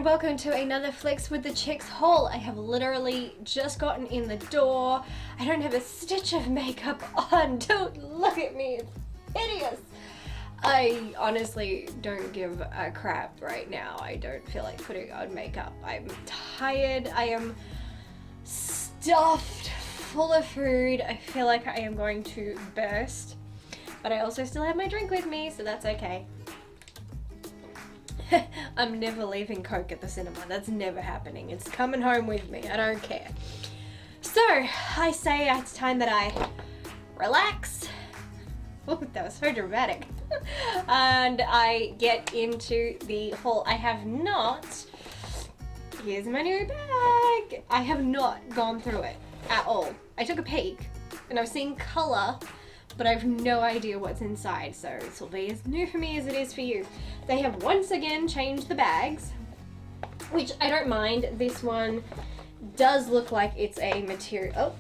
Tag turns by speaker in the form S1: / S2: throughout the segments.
S1: and welcome to another Flicks with the Chicks haul. I have literally just gotten in the door. I don't have a stitch of makeup on. Don't look at me, it's hideous. I honestly don't give a crap right now. I don't feel like putting on makeup. I'm tired. I am stuffed full of food. I feel like I am going to burst. But I also still have my drink with me, so that's okay. I'm never leaving Coke at the cinema. That's never happening. It's coming home with me. I don't care. So, I say it's time that I relax. Oh, that was so dramatic. And I get into the haul. I have not... Here's my new bag. I have not gone through it at all. I took a peek and I've seen colour, but I have no idea what's inside, so this will be as new for me as it is for you. They have once again changed the bags, which I don't mind. This one does look like it's a material.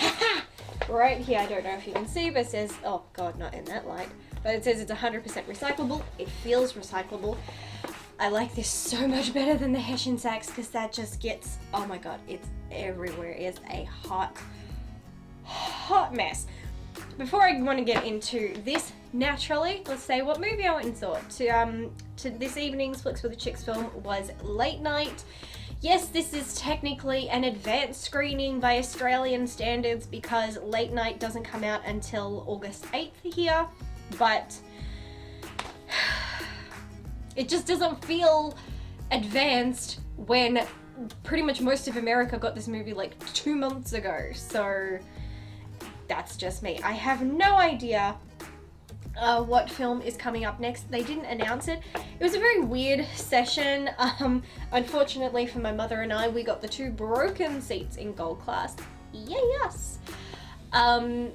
S1: Oh, right here, I don't know if you can see, but it says, oh god, not in that light, but it says it's 100% recyclable. It feels recyclable. I like this so much better than the Hessian sacks because that just gets, oh my god, it's everywhere. It's a hot mess. Before I want to get into this, naturally, let's say what movie I went and saw. To this evening's Flicks with the Chicks film was Late Night. Yes, this is technically an advanced screening by Australian standards because Late Night doesn't come out until August 8th here, but it just doesn't feel advanced when pretty much most of America got this movie like 2 months ago, so that's just me. I have no idea what film is coming up next. They didn't announce it. It was a very weird session. Unfortunately for my mother and I, we got the 2 broken seats in gold class. Yes. I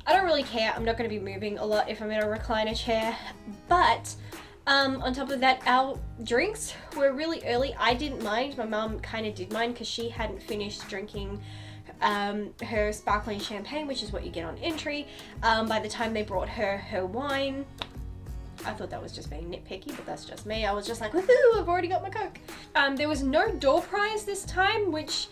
S1: don't really care. I'm not going to be moving a lot if I'm in a recliner chair, but on top of that, our drinks were really early. I didn't mind. My mum kind of did mind because she hadn't finished drinking her sparkling champagne, which is what you get on entry. By the time they brought her wine, I thought that was just being nitpicky, but that's just me. I was just like, woohoo, I've already got my Coke. There was no door prize this time, which,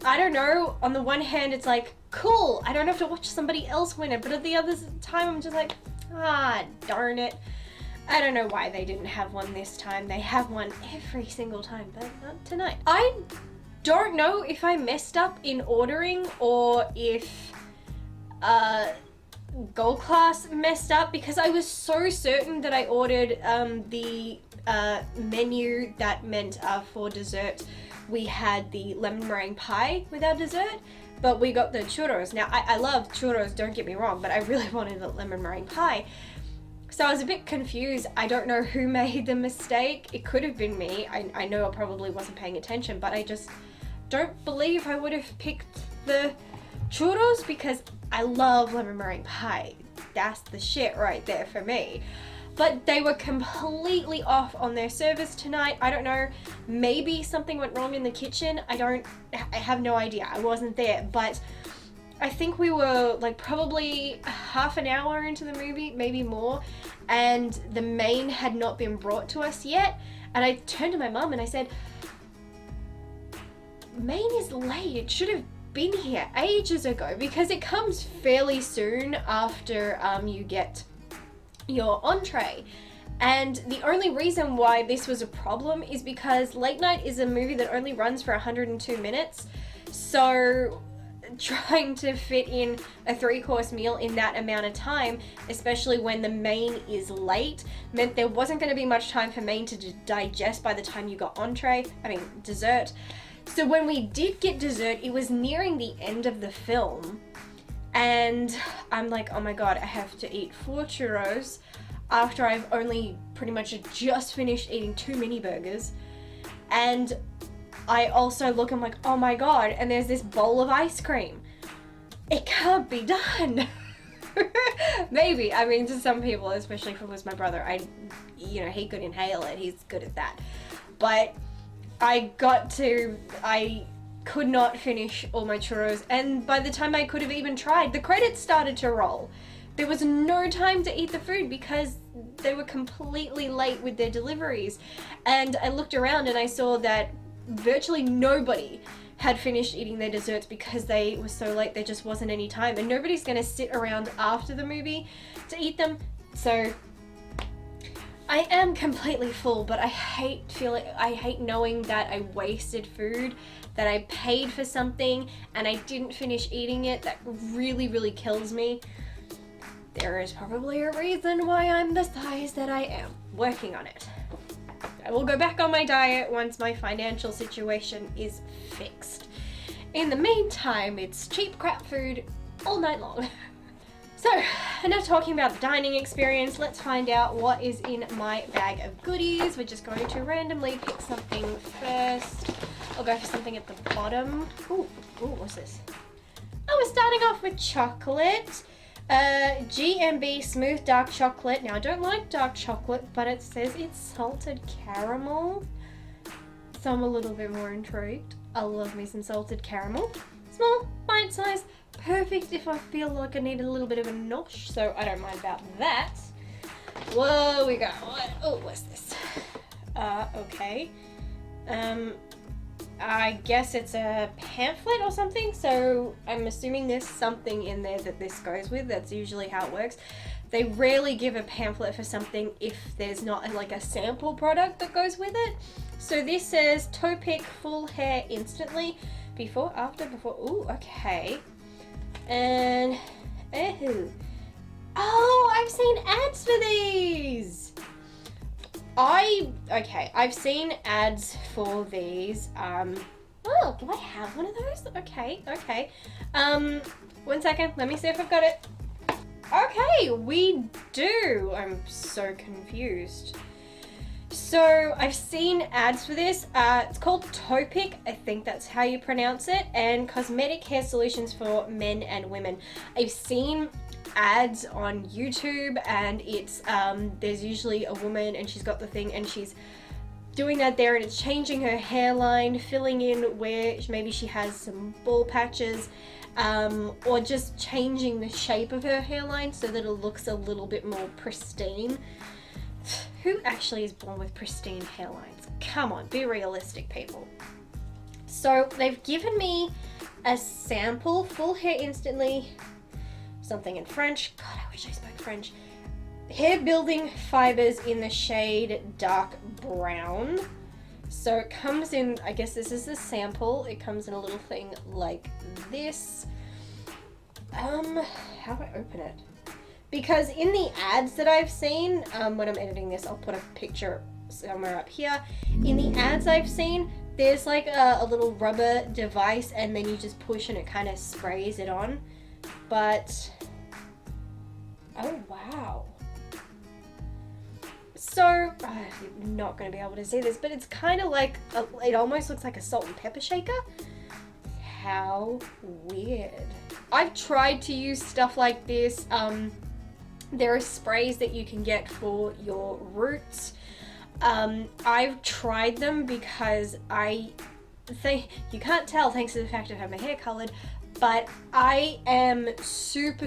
S1: I don't know, on the one hand it's like, cool, I don't have to watch somebody else win it, but at the other time I'm just like, ah, darn it. I don't know why they didn't have one this time. They have one every single time, but not tonight. I don't know if I messed up in ordering or if Gold Class messed up because I was so certain that I ordered the menu that meant for dessert we had the lemon meringue pie with our dessert, but we got the churros. Now I love churros, don't get me wrong, but I really wanted the lemon meringue pie. So I was a bit confused. I don't know who made the mistake. It could have been me. I know I probably wasn't paying attention, but I just don't believe I would have picked the churros because I love lemon meringue pie. That's the shit right there for me. But they were completely off on their service tonight. I don't know, maybe something went wrong in the kitchen. I have no idea. I wasn't there, but I think we were like probably half an hour into the movie, maybe more, and the main had not been brought to us yet. And I turned to my mum and I said, main is late, it should have been here ages ago because it comes fairly soon after you get your entree. And the only reason why this was a problem is because Late Night is a movie that only runs for 102 minutes, so trying to fit in a 3-course meal in that amount of time, especially when the main is late, meant there wasn't going to be much time for main to digest by the time you got dessert. So when we did get dessert, it was nearing the end of the film, and I'm like, oh my god, I have to eat 4 churros after I've only pretty much just finished eating 2 mini burgers. And I also look, I'm like, oh my god, and there's this bowl of ice cream. It can't be done. Maybe, I mean, to some people, especially if it was my brother, he could inhale it, he's good at that. But I could not finish all my churros, and by the time I could have even tried, the credits started to roll. there was no time to eat the food because they were completely late with their deliveries. And I looked around and I saw that virtually nobody had finished eating their desserts because they were so late, there just wasn't any time. And nobody's gonna sit around after the movie to eat them. So I am completely full, but I hate knowing that I wasted food, that I paid for something and I didn't finish eating it. That really, really kills me. There is probably a reason why I'm the size that I am. Working on it. I will go back on my diet once my financial situation is fixed. In the meantime, it's cheap crap food all night long. So, enough talking about the dining experience. Let's find out what is in my bag of goodies. We're just going to randomly pick something first. I'll go for something at the bottom. Ooh, what's this? Oh, we're starting off with chocolate. GMB Smooth Dark Chocolate. Now, I don't like dark chocolate, but it says it's salted caramel. So I'm a little bit more intrigued. I love me some salted caramel. Small, bite-sized, perfect if I feel like I need a little bit of a nosh, so I don't mind about that. Whoa, we go. What's this? Okay. I guess it's a pamphlet or something, so I'm assuming there's something in there that this goes with. That's usually how it works. They rarely give a pamphlet for something if there's not like a sample product that goes with it. So this says Toe Pick Full Hair Instantly. Before, after, before. Ooh, okay. And, oh, I've seen ads for these. I've seen ads for these. Oh, do I have one of those? Okay. 1 second, let me see if I've got it. Okay, we do. I'm so confused. So I've seen ads for this. It's called Toe Pick, I think that's how you pronounce it, and cosmetic hair solutions for men and women. I've seen ads on YouTube, and it's there's usually a woman and she's got the thing and she's doing that there, and it's changing her hairline, filling in where maybe she has some bald patches, or just changing the shape of her hairline so that it looks a little bit more pristine. Who actually is born with pristine hairlines? Come on, be realistic, people. So they've given me a sample, Full Hair Instantly, something in French. God, I wish I spoke French. Hair building fibers in the shade dark brown. So it comes in, I guess this is the sample. It comes in a little thing like this. How do I open it? Because in the ads that I've seen, when I'm editing this, I'll put a picture somewhere up here. In the ads I've seen, there's like a little rubber device and then you just push and it kind of sprays it on. But, oh wow. So, I'm not going to be able to see this, but it's kind of like, it almost looks like a salt and pepper shaker. How weird. I've tried to use stuff like this. There are sprays that you can get for your roots. I've tried them because I think, you can't tell thanks to the fact I have my hair colored, but I am super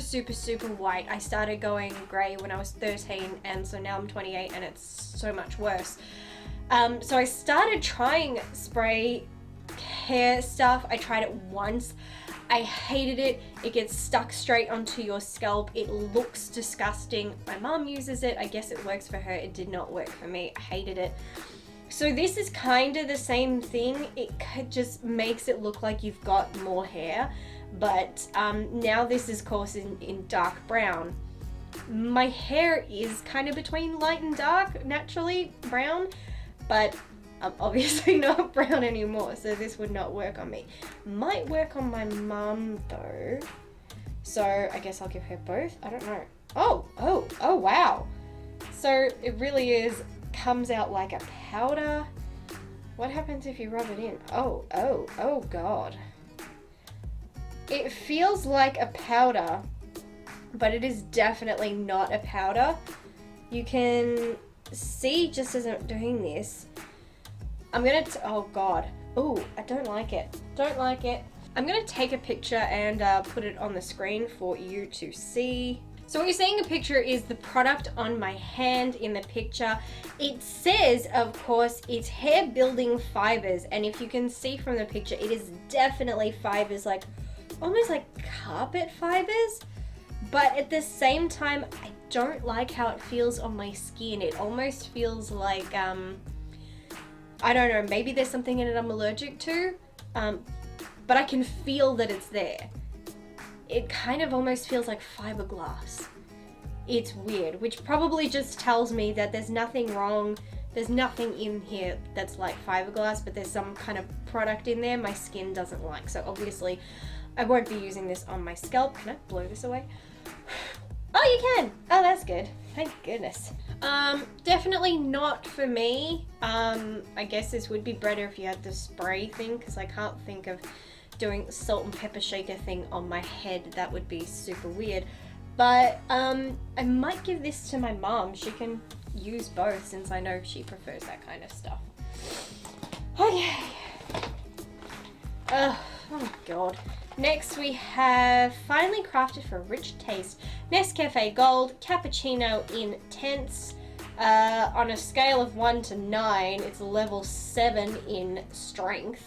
S1: white. I started going grey when I was 13, and so now I'm 28 and it's so much worse. So I started trying spray hair stuff. I tried it once. I hated it. It gets stuck straight onto your scalp. It looks disgusting. My mom uses it. I guess it works for her. It did not work for me. I hated it. So this is kind of the same thing. It just makes it look like you've got more hair. But now this is, of course, in dark brown. My hair is kind of between light and dark, naturally brown, but I'm obviously not brown anymore, so this would not work on me. Might work on my mum though. So I guess I'll give her both. I don't know. Oh wow. So it really comes out like a powder. What happens if you rub it in? Oh God. It feels like a powder, but it is definitely not a powder. You can see just as I'm doing this, I'm gonna, oh God. Oh, I don't like it. Don't like it. I'm gonna take a picture and put it on the screen for you to see. So what you're seeing a picture is the product on my hand in the picture. It says, of course, it's hair building fibers. And if you can see from the picture, it is definitely fibers, like almost like carpet fibers. But at the same time, I don't like how it feels on my skin. It almost feels like, I don't know, maybe there's something in it I'm allergic to. But I can feel that it's there. It kind of almost feels like fiberglass. It's weird, which probably just tells me that there's nothing wrong. There's nothing in here that's like fiberglass, but there's some kind of product in there my skin doesn't like. So obviously I won't be using this on my scalp. Can I blow this away? Oh, you can. Oh, that's good. Thank goodness. Definitely not for me. I guess this would be better if you had the spray thing, because I can't think of doing salt and pepper shaker thing on my head. That would be super weird. But I might give this to my mom. She can use both since I know she prefers that kind of stuff. Okay. Oh god. Next we have Finely Crafted for Rich Taste Nescafe Gold Cappuccino Intense. On a scale of 1 to 9, it's level 7 in strength.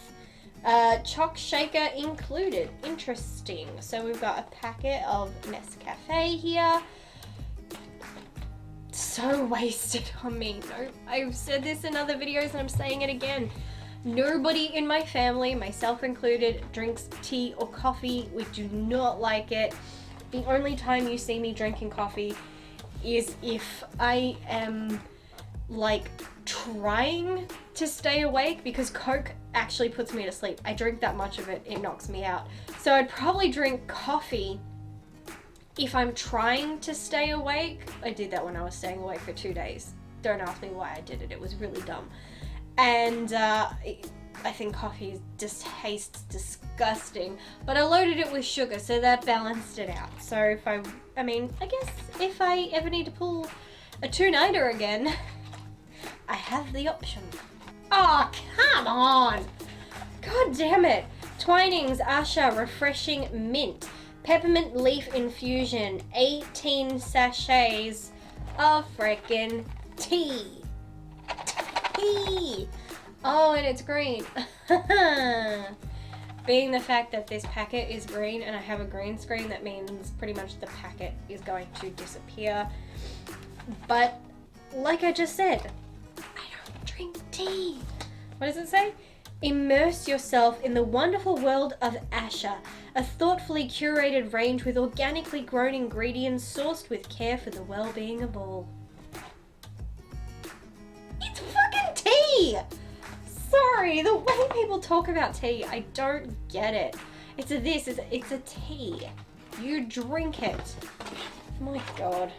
S1: Choc shaker included. Interesting. So we've got a packet of Nescafe here. So wasted on me. No, I've said this in other videos and I'm saying it again. Nobody in my family, myself included, drinks tea or coffee. We do not like it. The only time you see me drinking coffee is if I am like trying to stay awake, because Coke actually puts me to sleep. I drink that much of it, it knocks me out. So I'd probably drink coffee if I'm trying to stay awake. I did that when I was staying awake for 2 days. Don't ask me why I did it, it was really dumb. And I think coffee just tastes disgusting, but I loaded it with sugar, so that balanced it out. So if I guess if I ever need to pull a 2-nighter again, I have the option. Oh, come on! God damn it! Twinings Asha Refreshing Mint Peppermint Leaf Infusion 18 sachets of frickin' tea. Tea! Oh, and it's green. Being the fact that this packet is green and I have a green screen, that means pretty much the packet is going to disappear. But like I just said, I don't drink tea. What does it say? Immerse yourself in the wonderful world of Asha, a thoughtfully curated range with organically grown ingredients sourced with care for the well-being of all. It's fucking tea! Sorry, the way people talk about tea, I don't get it. It's a tea. You drink it. My god.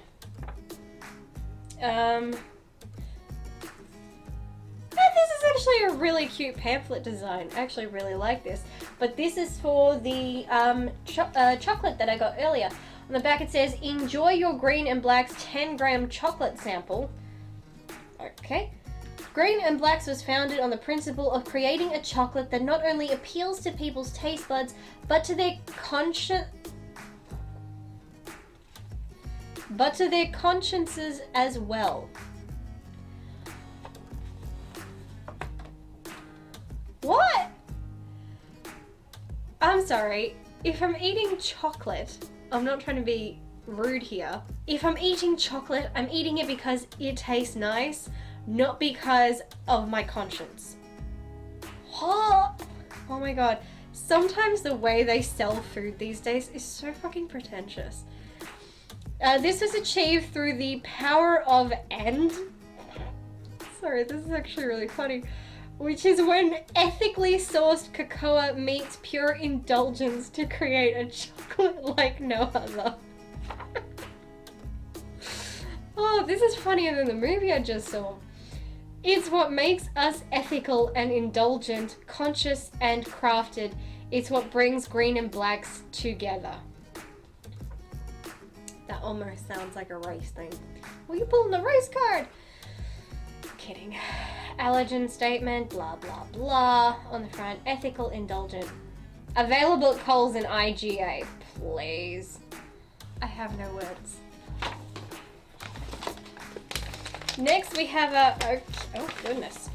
S1: This is actually a really cute pamphlet design. I actually really like this. But this is for the chocolate that I got earlier. On the back it says, enjoy your Green and Black's 10-gram chocolate sample. Okay. Green and Black's was founded on the principle of creating a chocolate that not only appeals to people's taste buds, but to their consciences as well. What? I'm sorry. If I'm eating chocolate, I'm not trying to be rude here. If I'm eating chocolate, I'm eating it because it tastes nice, not because of my conscience. Oh my god. Sometimes the way they sell food these days is so fucking pretentious. This was achieved through the power of and. Sorry, this is actually really funny. Which is when ethically sourced cocoa meets pure indulgence to create a chocolate like no other. Oh, this is funnier than the movie I just saw. It's what makes us ethical and indulgent, conscious and crafted. It's what brings Green and Blacks together. That almost sounds like a race thing. Well, you're pulling the race card! Kidding. Allergen statement, blah blah blah. On the front, ethical, indulgent. Available at Coles and IGA. Please. I have no words. Next we have a, oh goodness.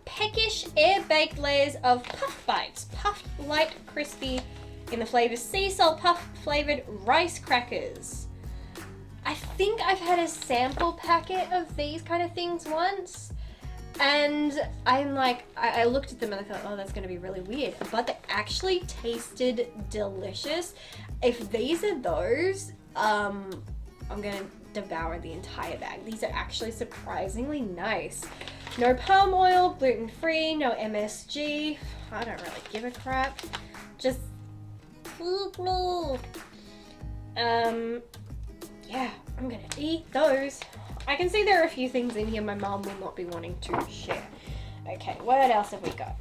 S1: Peckish air-baked layers of Puff Bites. Puffed light crispy in the flavors sea salt puff flavored rice crackers. I think I've had a sample packet of these kind of things once. And I'm like, I looked at them and I thought, oh, that's going to be really weird. But they actually tasted delicious. If these are those, I'm going to devour the entire bag. These are actually surprisingly nice. No palm oil, gluten-free, no MSG. I don't really give a crap. Just, yeah, I'm going to eat those. I can see there are a few things in here my mom will not be wanting to share. Okay, what else have we got?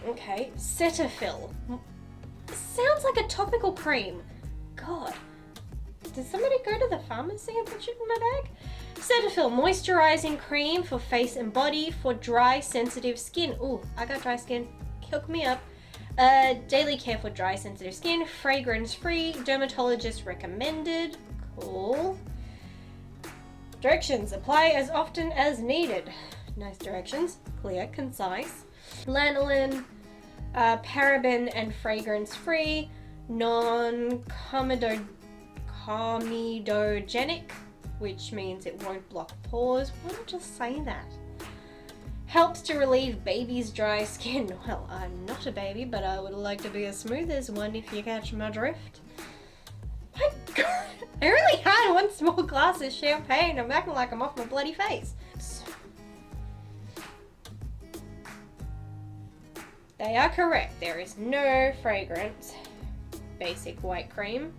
S1: Okay, Cetaphil. Sounds like a topical cream. God, did somebody go to the pharmacy and put it in my bag? Cetaphil moisturizing cream for face and body for dry, sensitive skin. Ooh, I got dry skin. Hook me up. Daily care for dry, sensitive skin. Fragrance-free. Dermatologist recommended. Cool. Directions. Apply as often as needed. Nice directions. Clear, concise. Lanolin, paraben and fragrance-free. Non-comedogenic, which means it won't block pores. Why not just say that? Helps to relieve baby's dry skin. Well, I'm not a baby, but I would like to be as smooth as one if you catch my drift. My God, I really had one small glass of champagne. I'm acting like I'm off my bloody face. They are correct. There is no fragrance. Basic white cream.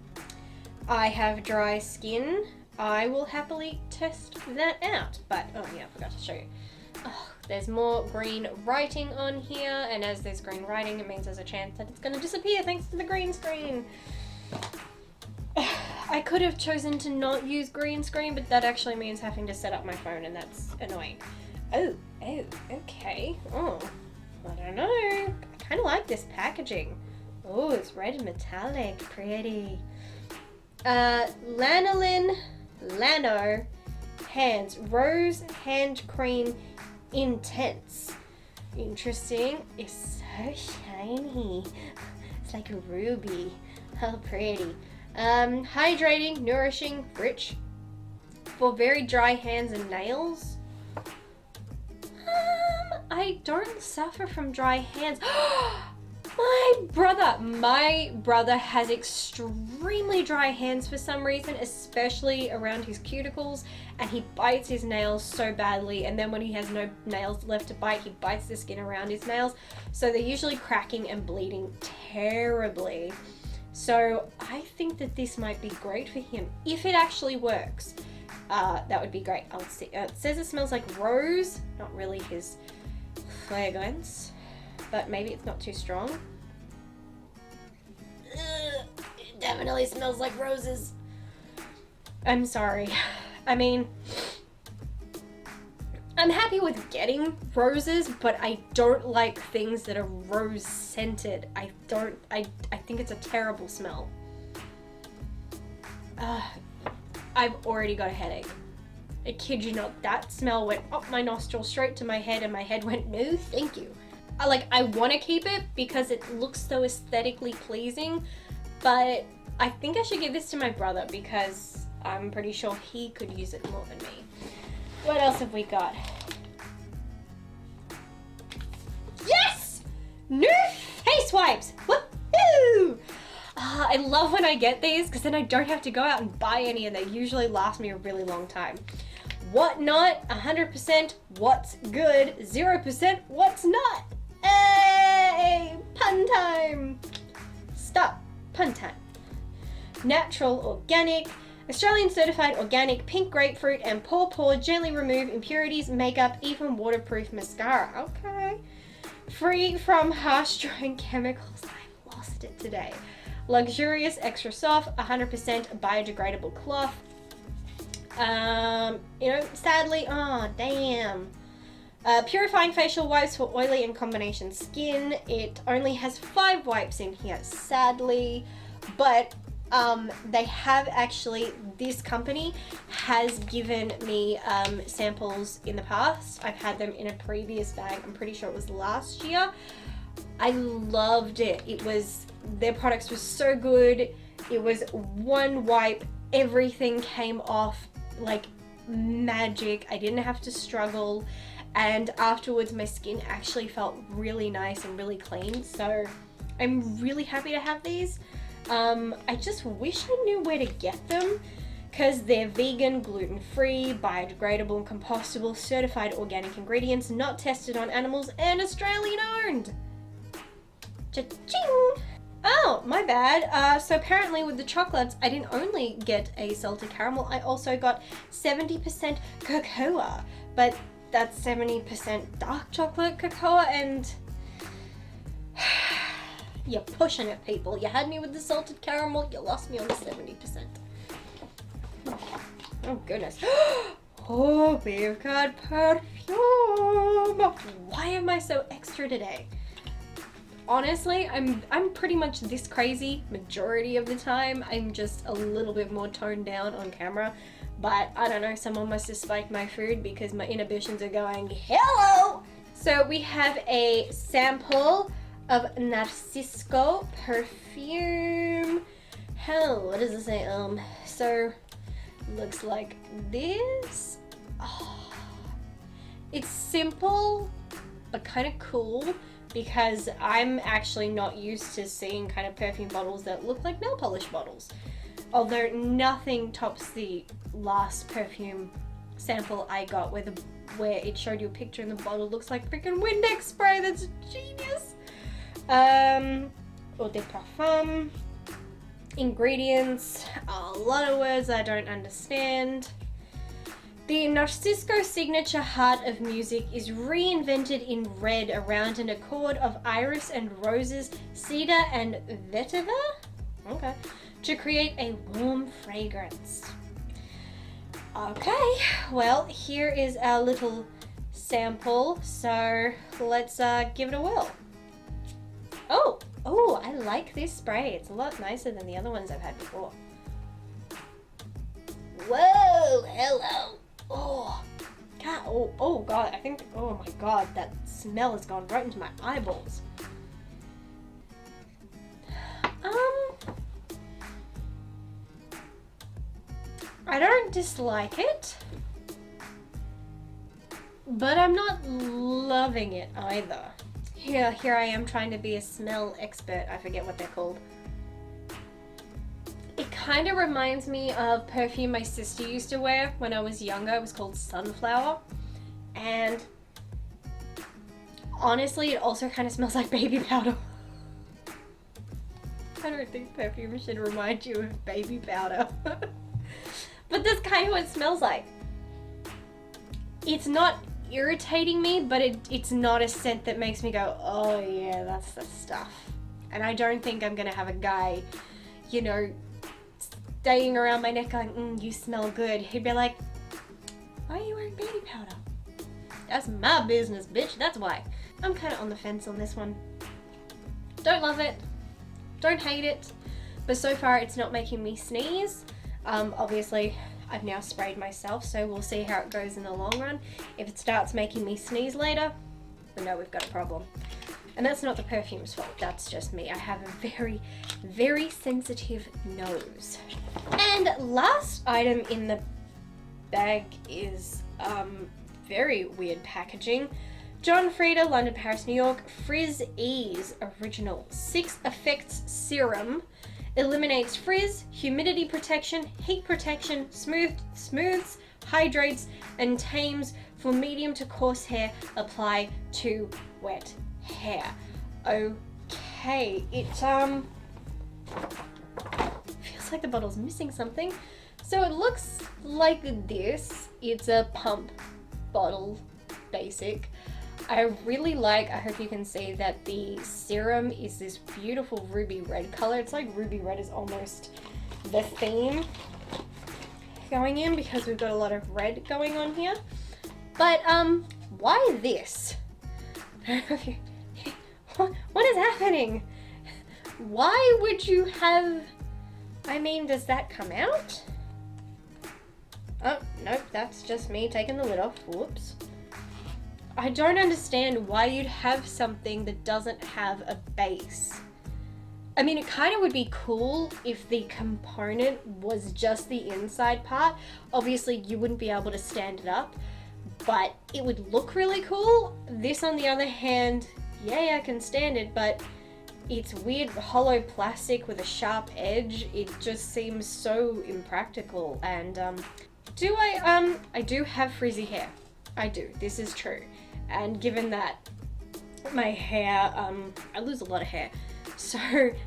S1: I have dry skin. I will happily test that out. But, oh yeah, I forgot to show you. Oh, there's more green writing on here. And as there's green writing, it means there's a chance that it's going to disappear thanks to the green screen. I could have chosen to not use green screen, but that actually means having to set up my phone, and that's annoying. Oh, okay. Oh, I don't know. I kind of like this packaging. Oh, it's red and metallic. Pretty. Lanolin Lano Hands Rose Hand Cream Intense. Interesting. It's so shiny. It's like a ruby. How pretty. Hydrating, nourishing, rich for very dry hands and nails. I don't suffer from dry hands. My brother has extremely dry hands for some reason, especially around his cuticles, and he bites his nails so badly, and then when he has no nails left to bite, he bites the skin around his nails, so they're usually cracking and bleeding terribly. So I think that this might be great for him. If it actually works, that would be great. I'll see. It says it smells like rose, not really his fragrance, but maybe it's not too strong. It definitely smells like roses. I'm sorry. I mean, I'm happy with getting roses, but I don't like things that are rose scented. I think it's a terrible smell. I've already got a headache. I kid you not, that smell went up my nostril straight to my head, and my head went, no thank you. I want to keep it because it looks so aesthetically pleasing, but I think I should give this to my brother because I'm pretty sure he could use it more than me. What else have we got? Yes! New face wipes! Woohoo! I love when I get these because then I don't have to go out and buy any, and they usually last me a really long time. What not? 100% what's good, 0% what's not. Hey! Pun time! Stop. Pun time. Natural, organic, Australian certified organic pink grapefruit and paw gently remove impurities, makeup, even waterproof mascara. Okay. Free from harsh drying chemicals. I lost it today. Luxurious, extra soft, 100% biodegradable cloth. Sadly, oh damn. Purifying facial wipes for oily and combination skin. It only has 5 wipes in here, sadly, but They have actually, this company has given me samples in the past. I've had them in a previous bag. I'm pretty sure it was last year. I loved it. Their products were so good. It was one wipe, everything came off like magic. I didn't have to struggle, and afterwards my skin actually felt really nice and really clean. So I'm really happy to have these. I just wish I knew where to get them, because they're vegan, gluten-free, biodegradable and compostable, certified organic ingredients, not tested on animals, and Australian owned. Cha-ching! Oh, my bad. So apparently with the chocolates, I didn't only get a salted caramel, I also got 70% cocoa. But that's 70% dark chocolate cocoa, and you're pushing it, people. You had me with the salted caramel, you lost me on the 70%. Oh, goodness. Oh, we've got perfume. Why am I so extra today? Honestly, I'm pretty much this crazy majority of the time. I'm just a little bit more toned down on camera. But I don't know, someone must have spiked my food because my inhibitions are going, hello! So we have a sample of Narcisco perfume. Hell, what does it say? So looks like this. Oh, it's simple, but kind of cool, because I'm actually not used to seeing kind of perfume bottles that look like nail polish bottles. Although nothing tops the last perfume sample I got where it showed you a picture in the bottle looks like freaking Windex spray. That's genius. Eau de parfum. Ingredients. A lot of words I don't understand. The Narcisco signature Heart of Music is reinvented in red around an accord of iris and roses, cedar and vetiver, okay, to create a warm fragrance. Okay, well, here is our little sample, so let's give it a whirl. Oh, I like this spray. It's a lot nicer than the other ones I've had before. Whoa, hello. Oh, God, oh God, I think, oh my God, that smell has gone right into my eyeballs. I don't dislike it, but I'm not loving it either. Here I am trying to be a smell expert. I forget what they're called. It kind of reminds me of perfume my sister used to wear when I was younger. It was called Sunflower. And honestly, it also kind of smells like baby powder. I don't think perfume should remind you of baby powder. But that's kind of what it smells like. It's not irritating me, but it's not a scent that makes me go, oh yeah, that's the stuff. And I don't think I'm gonna have a guy, you know, staying around my neck going, you smell good. He'd be like, why are you wearing baby powder? That's my business, bitch, that's why. I'm kind of on the fence on this one. Don't love it, don't hate it, but so far it's not making me sneeze. Obviously I've now sprayed myself, so we'll see how it goes in the long run. If it starts making me sneeze later, we know we've got a problem. And that's not the perfume's fault, that's just me. I have a very, very sensitive nose. And last item in the bag is very weird packaging. John Frieda, London, Paris, New York, Frizz Ease Original 6 Effects Serum. Eliminates frizz, humidity protection, heat protection, smooths, hydrates, and tames for medium to coarse hair. Apply to wet hair. Okay, it feels like the bottle's missing something. So it looks like this. It's a pump bottle, basic. I really like, I hope you can see that the serum is this beautiful ruby red color. It's like ruby red is almost the theme going in because we've got a lot of red going on here. But why this? What is happening? Why would you have I mean, does that come out? Oh, nope, that's just me taking the lid off. Whoops. I don't understand why you'd have something that doesn't have a base. I mean, it kind of would be cool if the component was just the inside part. Obviously, you wouldn't be able to stand it up, but it would look really cool. This, on the other hand, yeah, I can stand it, but it's weird hollow plastic with a sharp edge. It just seems so impractical. And I do have frizzy hair. I do. This is true. And given that my hair, I lose a lot of hair. So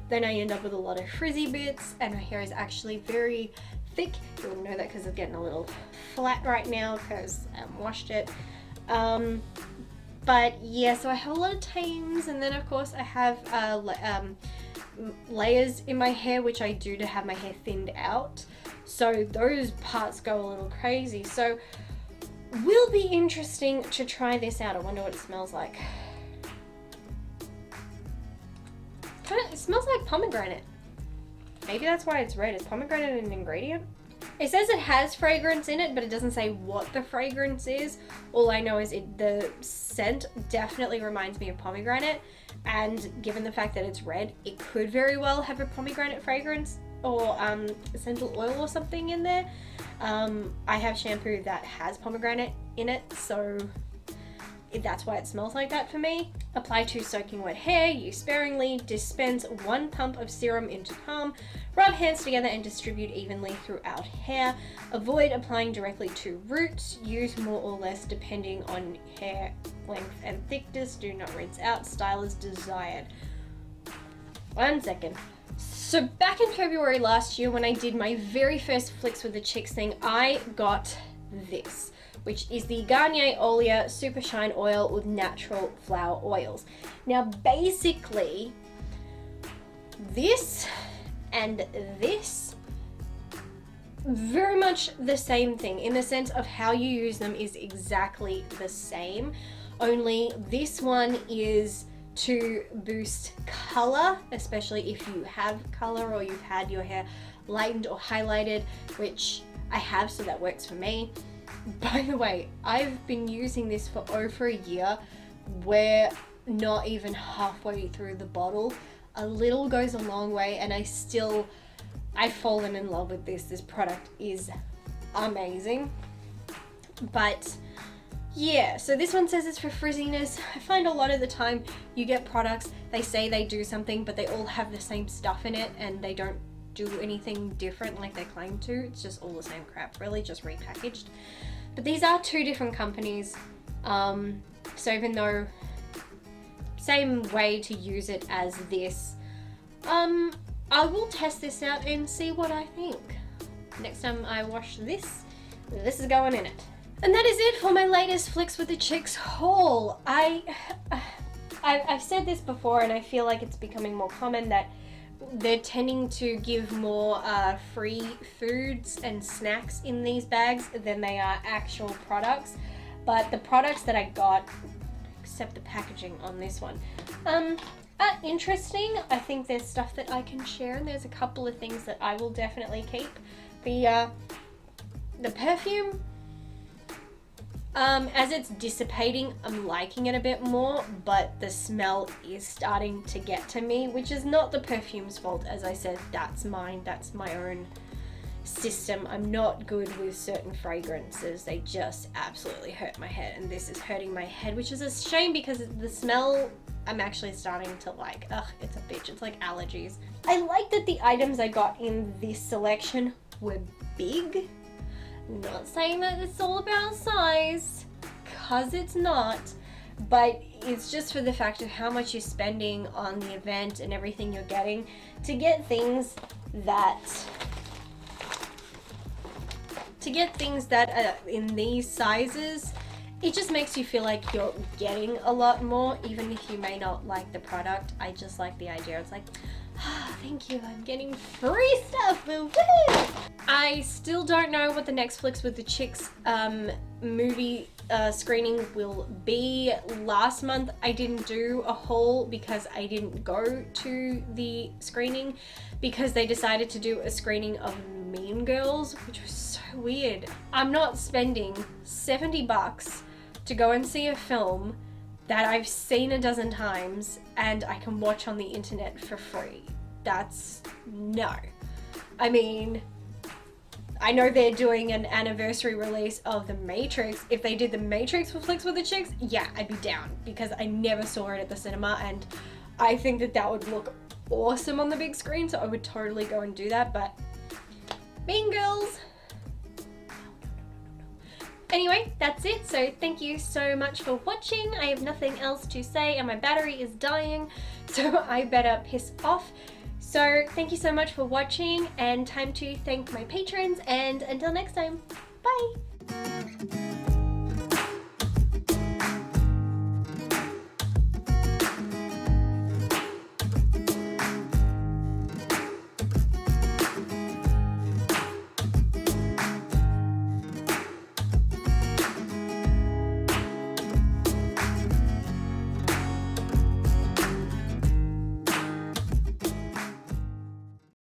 S1: then I end up with a lot of frizzy bits, and my hair is actually very thick. You wouldn't know that because it's getting a little flat right now because I haven't washed it. But yeah, so I have a lot of tames, and then of course I have layers in my hair, which I do to have my hair thinned out. So those parts go a little crazy. So will be interesting to try this out. I wonder what it smells like. It smells like pomegranate. Maybe that's why it's red. Is pomegranate an ingredient? It says it has fragrance in it, but it doesn't say what the fragrance is. All I know is the scent definitely reminds me of pomegranate, and given the fact that it's red, it could very well have a pomegranate fragrance or essential oil or something in there. I have shampoo that has pomegranate in it, so that's why it smells like that for me. Apply to soaking wet hair, use sparingly, dispense 1 pump of serum into palm, rub hands together and distribute evenly throughout hair. Avoid applying directly to roots, use more or less depending on hair length and thickness. Do not rinse out, style as desired. 1 second. So back in February last year when I did my very first Flicks with the Chicks thing, I got this, which is the Garnier Olia Super Shine Oil with natural flower oils. Now basically, this and this, very much the same thing in the sense of how you use them is exactly the same, only this one is to boost color, especially if you have color or you've had your hair lightened or highlighted, which I have, so that works for me. By the way, I've been using this for over a year. We're not even halfway through the bottle. A little goes a long way, and I've fallen in love with this. This product is amazing. But yeah, so this one says it's for frizziness. I find a lot of the time you get products, they say they do something, but they all have the same stuff in it, and they don't do anything different like they claim to. It's just all the same crap, really, just repackaged. But these are 2 different companies, so even though same way to use it as this, I will test this out and see what I think. Next time I wash this is going in it. And that is it for my latest Flicks with the Chicks haul. I've said this before, and I feel like it's becoming more common that they're tending to give more free foods and snacks in these bags than they are actual products. But the products that I got, except the packaging on this one, are interesting. I think there's stuff that I can share, and there's a couple of things that I will definitely keep. The perfume, as it's dissipating, I'm liking it a bit more, but the smell is starting to get to me, which is not the perfume's fault. As I said, that's mine, that's my own system. I'm not good with certain fragrances. They just absolutely hurt my head, and this is hurting my head, which is a shame because the smell I'm actually starting to like. Ugh, it's a bitch. It's like allergies. I like that the items I got in this selection were big. Not saying that it's all about size, cause it's not, but it's just for the fact of how much you're spending on the event and everything you're getting. To get things that are in these sizes, it just makes you feel like you're getting a lot more, even if you may not like the product. I just like the idea. It's like, thank you, I'm getting free stuff, woo-woo! I I still don't know what the next Flicks with the Chicks movie screening will be. Last month I didn't do a haul because I didn't go to the screening because they decided to do a screening of Mean Girls, which was so weird. I'm not spending $70 to go and see a film that I've seen a dozen times and I can watch on the internet for free. That's no. I mean, I know they're doing an anniversary release of The Matrix. If they did The Matrix for Flicks with the Chicks, yeah, I'd be down because I never saw it at the cinema and I think that that would look awesome on the big screen, so I would totally go and do that, but Mean Girls. Anyway, that's it. So thank you so much for watching. I have nothing else to say and my battery is dying, so I better piss off. So thank you so much for watching and time to thank my patrons, and until next time, bye!